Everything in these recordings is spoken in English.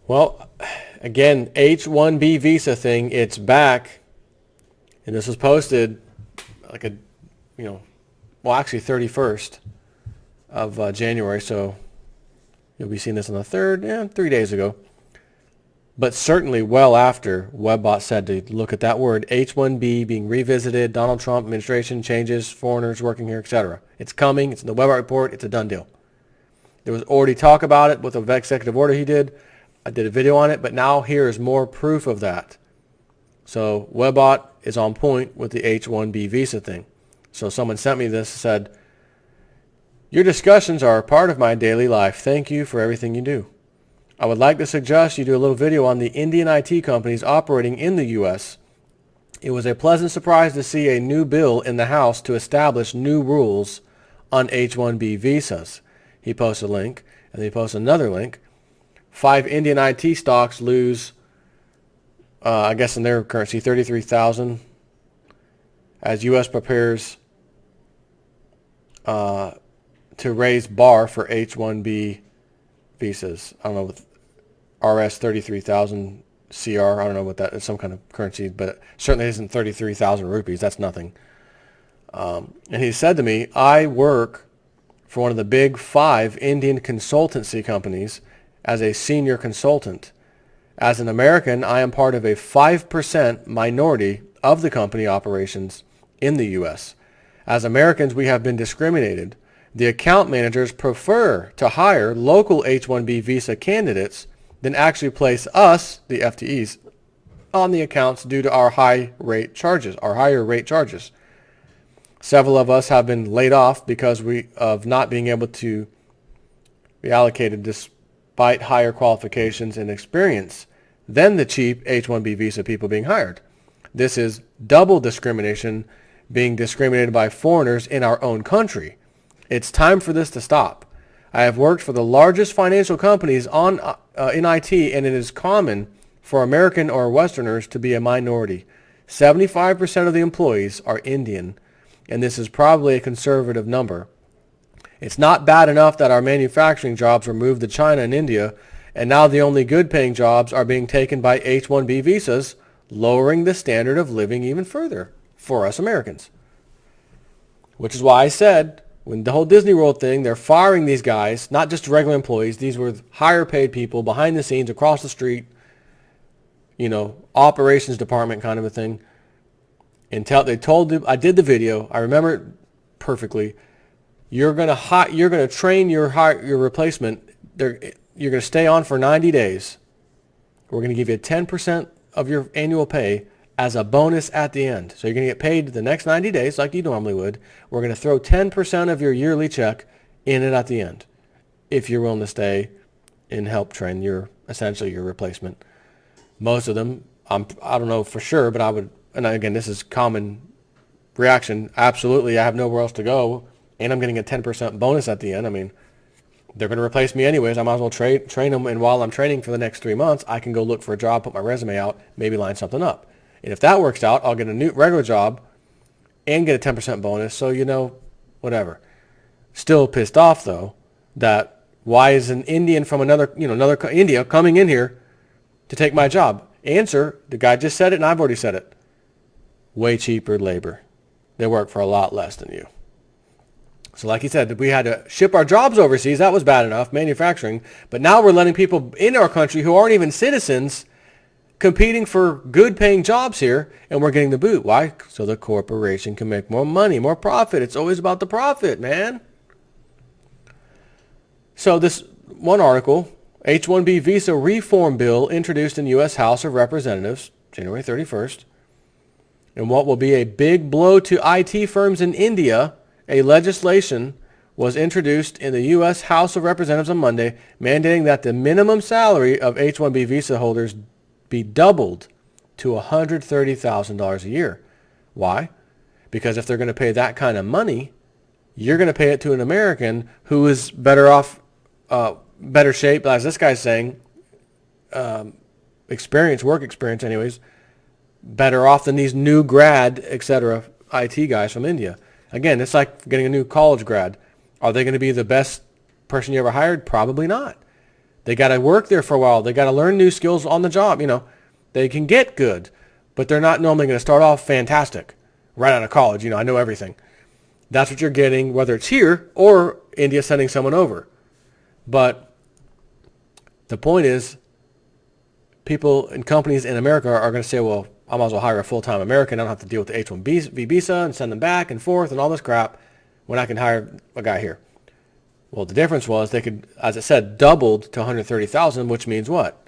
Well, again, H-1B visa thing, it's back. And this was posted like actually 31st of January. So you'll be seeing this on the 3rd, 3 days ago. But certainly well after Webbot said to look at that word, H-1B being revisited, Donald Trump administration changes, foreigners working here, etc. It's coming. It's in the Webbot report. It's a done deal. There was already talk about it with the executive order he did. I did a video on it, but now here is more proof of that. So Webbot is on point with the H-1B visa thing. So someone sent me this and said, your discussions are a part of my daily life. Thank you for everything you do. I would like to suggest you do a little video on the Indian IT companies operating in the U.S. It was a pleasant surprise to see a new bill in the House to establish new rules on H-1B visas. He posted a link, and then he posted another link. 5 Indian IT stocks lose, I guess in their currency, $33,000 as U.S. prepares to raise bar for H-1B visas. I don't know, with RS 33,000 CR, I don't know what that is, some kind of currency, but it certainly isn't 33,000 rupees. That's nothing. And he said to me, I work for one of the big 5 Indian consultancy companies as a senior consultant. As an American, I am part of a 5% minority of the company operations in the U.S. As Americans, we have been discriminated. The account managers prefer to hire local H-1B visa candidates than actually place us, the FTEs, on the accounts due to our higher rate charges. Several of us have been laid off because of not being able to be allocated despite higher qualifications and experience than the cheap H-1B visa people being hired. This is double discrimination, being discriminated by foreigners in our own country. It's time for this to stop. I have worked for the largest financial companies in IT, and it is common for American or Westerners to be a minority. 75% of the employees are Indian, and this is probably a conservative number. It's not bad enough that our manufacturing jobs were moved to China and India, and now the only good-paying jobs are being taken by H-1B visas, lowering the standard of living even further for us Americans. Which is why I said, when the whole Disney World thing, they're firing these guys, not just regular employees. These were higher paid people behind the scenes, across the street, operations department kind of a thing. They told them, I did the video. I remember it perfectly. You're gonna train your replacement. You're gonna stay on for 90 days. We're gonna give you 10% of your annual pay as a bonus at the end. So you're going to get paid the next 90 days like you normally would. We're going to throw 10% of your yearly check in it at the end if you're willing to stay and help train essentially your replacement. Most of them, I don't know for sure, but I would, and again, this is common reaction. Absolutely, I have nowhere else to go, and I'm getting a 10% bonus at the end. I mean, they're going to replace me anyways. I might as well train them, and while I'm training for the next 3 months, I can go look for a job, put my resume out, maybe line something up. And if that works out, I'll get a new regular job and get a 10% bonus. So, whatever. Still pissed off, though, that why is an Indian from another India coming in here to take my job? Answer, the guy just said it and I've already said it. Way cheaper labor. They work for a lot less than you. So like he said, we had to ship our jobs overseas. That was bad enough, manufacturing. But now we're letting people in our country who aren't even citizens competing for good-paying jobs here, and we're getting the boot. Why? So the corporation can make more money, more profit. It's always about the profit, man. So this one article, H-1B visa reform bill introduced in U.S. House of Representatives, January 31st. And what will be a big blow to IT firms in India, a legislation was introduced in the U.S. House of Representatives on Monday, mandating that the minimum salary of H-1B visa holders be doubled to $130,000 a year. Why? Because if they're going to pay that kind of money, you're going to pay it to an American who is better off, better shape, as this guy's saying, work experience anyways, better off than these new grad, etc., IT guys from India. Again, it's like getting a new college grad. Are they going to be the best person you ever hired? Probably not. They got to work there for a while. They got to learn new skills on the job. They can get good, but they're not normally going to start off fantastic right out of college. I know everything. That's what you're getting, whether it's here or India sending someone over. But the point is, people and companies in America are going to say, well, I might as well hire a full-time American. I don't have to deal with the H-1B visa and send them back and forth and all this crap when I can hire a guy here. Well, the difference was they could, as I said, doubled to $130,000, which means what?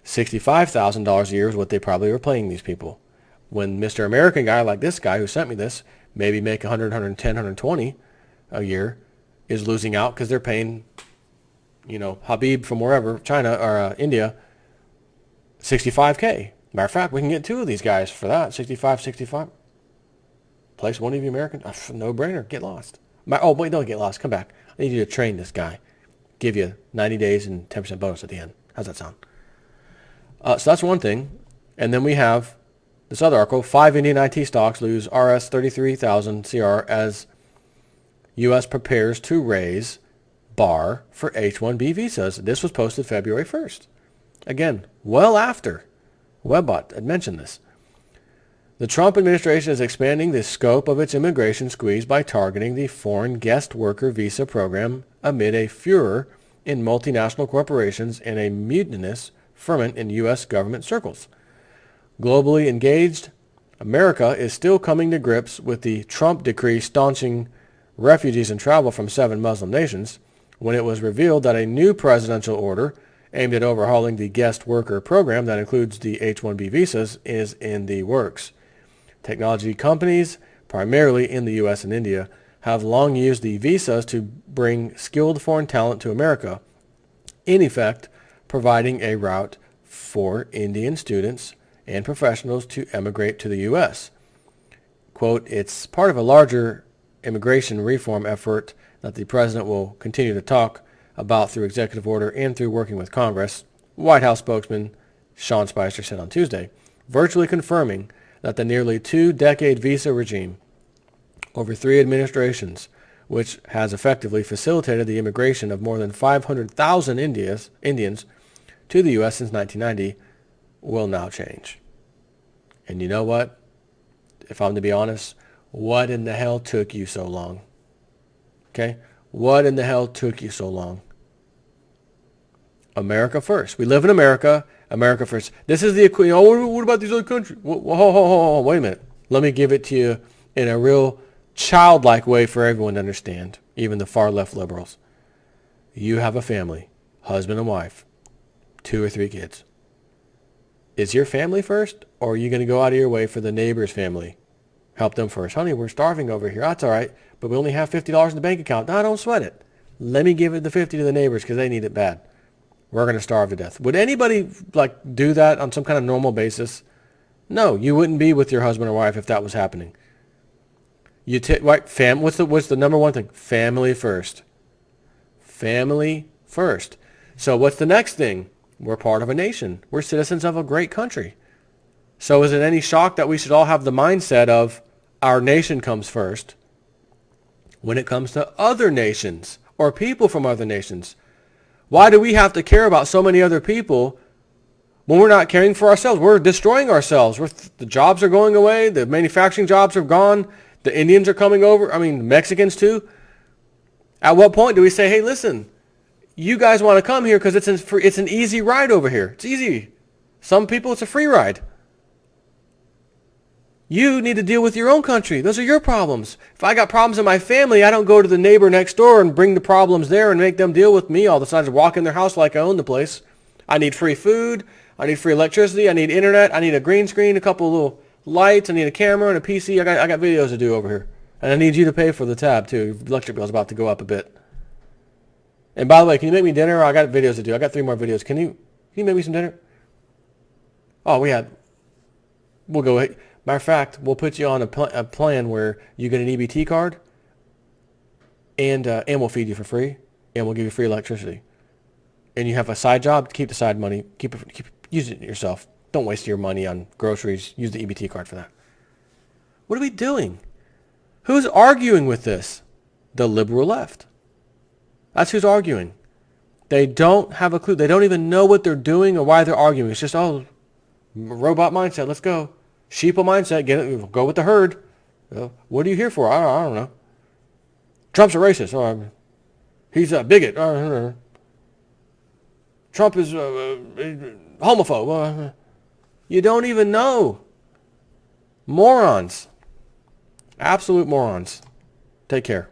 $65,000 a year is what they probably were paying these people. When Mr. American guy like this guy who sent me this, maybe make 100, 110, 120 a year, is losing out because they're paying, Habib from wherever, China or India, $65K. Matter of fact, we can get two of these guys for that, 65. Place one of you American, no brainer, get lost. Wait, don't get lost, come back. I need you to train this guy. Give you 90 days and 10% bonus at the end. How's that sound? So that's one thing. And then we have this other article, 5 Indian IT stocks lose Rs 33,000 CR as U.S. prepares to raise bar for H-1B visas. This was posted February 1st. Again, well after Webbot had mentioned this. The Trump administration is expanding the scope of its immigration squeeze by targeting the foreign guest worker visa program amid a furor in multinational corporations and a mutinous ferment in U.S. government circles. Globally engaged, America is still coming to grips with the Trump decree staunching refugees and travel from 7 Muslim nations when it was revealed that a new presidential order aimed at overhauling the guest worker program that includes the H-1B visas is in the works. Technology companies, primarily in the U.S. and India, have long used the visas to bring skilled foreign talent to America, in effect providing a route for Indian students and professionals to emigrate to the U.S. Quote, it's part of a larger immigration reform effort that the president will continue to talk about through executive order and through working with Congress, White House spokesman Sean Spicer said on Tuesday, virtually confirming that the nearly 2-decade visa regime over 3 administrations, which has effectively facilitated the immigration of more than 500,000 Indians to the U.S. since 1990, will now change. And you know what? If I'm to be honest, what in the hell took you so long? Okay? What in the hell took you so long? America first. We live in America. America first. This is the equation. What about these other countries? Wait a minute. Let me give it to you in a real childlike way for everyone to understand, even the far left liberals. You have a family, husband and wife, 2 or 3 kids. Is your family first, or are you going to go out of your way for the neighbor's family? Help them first. Honey, we're starving over here. That's all right, but we only have $50 in the bank account. No, don't sweat it. Let me give it the 50 to the neighbors because they need it bad. We're going to starve to death. Would anybody do that on some kind of normal basis? No, you wouldn't be with your husband or wife if that was happening. What's the number one thing? Family first. Family first. So what's the next thing? We're part of a nation. We're citizens of a great country. So is it any shock that we should all have the mindset of our nation comes first when it comes to other nations or people from other nations? Why do we have to care about so many other people when we're not caring for ourselves? We're destroying ourselves. The jobs are going away. The manufacturing jobs are gone. The Indians are coming over. Mexicans too. At what point do we say, hey, listen, you guys want to come here because it's an easy ride over here. It's easy. Some people, it's a free ride. You need to deal with your own country. Those are your problems. If I got problems in my family, I don't go to the neighbor next door and bring the problems there and make them deal with me all the time. I just walk in their house like I own the place. I need free food. I need free electricity. I need internet. I need a green screen, a couple of little lights. I need a camera and a PC. I got videos to do over here. And I need you to pay for the tab, too. Your electric bill's about to go up a bit. And by the way, can you make me dinner? I got videos to do. I got 3 more videos. Can you make me some dinner? Oh, we'll go ahead. Matter of fact, we'll put you on a plan where you get an EBT card, and we'll feed you for free, and we'll give you free electricity. And you have a side job, keep the side money, use it yourself. Don't waste your money on groceries. Use the EBT card for that. What are we doing? Who's arguing with this? The liberal left. That's who's arguing. They don't have a clue. They don't even know what they're doing or why they're arguing. It's just, oh, robot mindset, let's go. Sheeple mindset, get it, go with the herd. What are you here for? I don't know. Trump's a racist. He's a bigot. Trump is homophobe. You don't even know. Morons. Absolute morons. Take care.